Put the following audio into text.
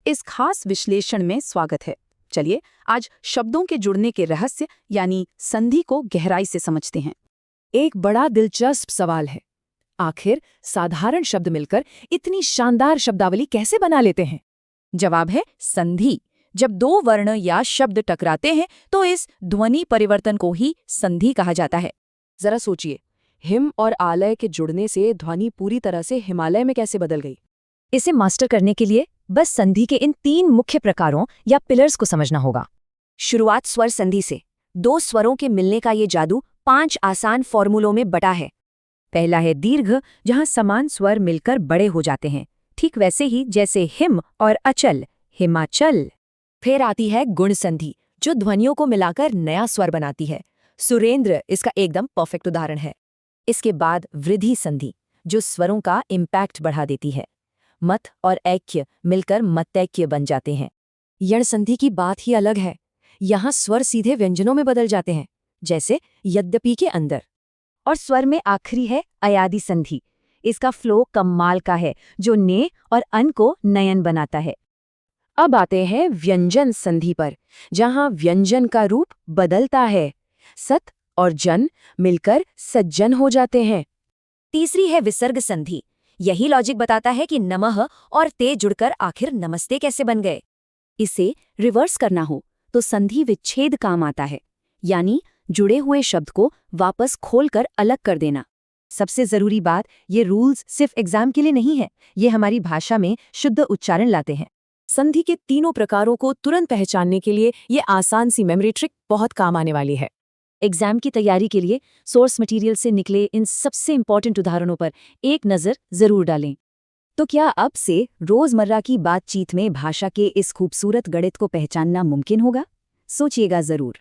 इस खास विश्लेषण में स्वागत है। चलिए आज शब्दों के जुड़ने के रहस्य यानी संधि को गहराई से समझते हैं। एक बड़ा दिलचस्प सवाल है, आखिर साधारण शब्द मिलकर इतनी शानदार शब्दावली कैसे बना लेते हैं? जवाब है संधि। जब दो वर्ण या शब्द टकराते हैं तो इस ध्वनि परिवर्तन को ही संधि कहा जाता है। जरा सोचिए, हिम और आलय के जुड़ने से ध्वनि पूरी तरह से हिमालय में कैसे बदल गई? इसे मास्टर करने के लिए बस संधि के इन 3 मुख्य प्रकारों या पिलर्स को समझना होगा। शुरुआत स्वर संधि से। 2 स्वरों के मिलने का ये जादू 5 आसान फॉर्मूलों में बटा है। पहला है दीर्घ, जहां समान स्वर मिलकर बड़े हो जाते हैं, ठीक वैसे ही जैसे हिम और अचल, हिमाचल। फिर आती है गुण संधि, जो ध्वनियों को मिलाकर नया स्वर बनाती है। सुरेंद्र इसका एकदम परफेक्ट उदाहरण है। इसके बाद वृद्धि संधि, जो स्वरों का इम्पैक्ट बढ़ा देती है। मत और ऐक्य मिलकर मतैक्य बन जाते हैं। यण संधि की बात ही अलग है। यहाँ स्वर सीधे व्यंजनों में बदल जाते हैं, जैसे यद्यपि के अंदर। और स्वर में आखिरी है अयादि संधि। इसका फ्लो कमाल का है, जो ने और अन को नयन बनाता है। अब आते हैं व्यंजन संधि पर, जहाँ व्यंजन का रूप बदलता है। सत और जन मिलकर सज्जन हो जाते हैं। तीसरी है विसर्ग संधि। यही लॉजिक बताता है कि नमः और ते जुड़कर आखिर नमस्ते कैसे बन गए। इसे रिवर्स करना हो तो संधि विच्छेद काम आता है, यानी जुड़े हुए शब्द को वापस खोलकर अलग कर देना। सबसे जरूरी बात, ये रूल्स सिर्फ एग्जाम के लिए नहीं है, ये हमारी भाषा में शुद्ध उच्चारण लाते हैं। संधि के तीनों प्रकारों को तुरंत पहचानने के लिए ये आसान सी मेमोरी ट्रिक बहुत काम आने वाली है। एग्जाम की तैयारी के लिए सोर्स मटेरियल से निकले इन सबसे इंपॉर्टेंट उदाहरणों पर एक नज़र जरूर डालें। तो क्या अब से रोजमर्रा की बातचीत में भाषा के इस खूबसूरत गणित को पहचानना मुमकिन होगा? सोचिएगा जरूर।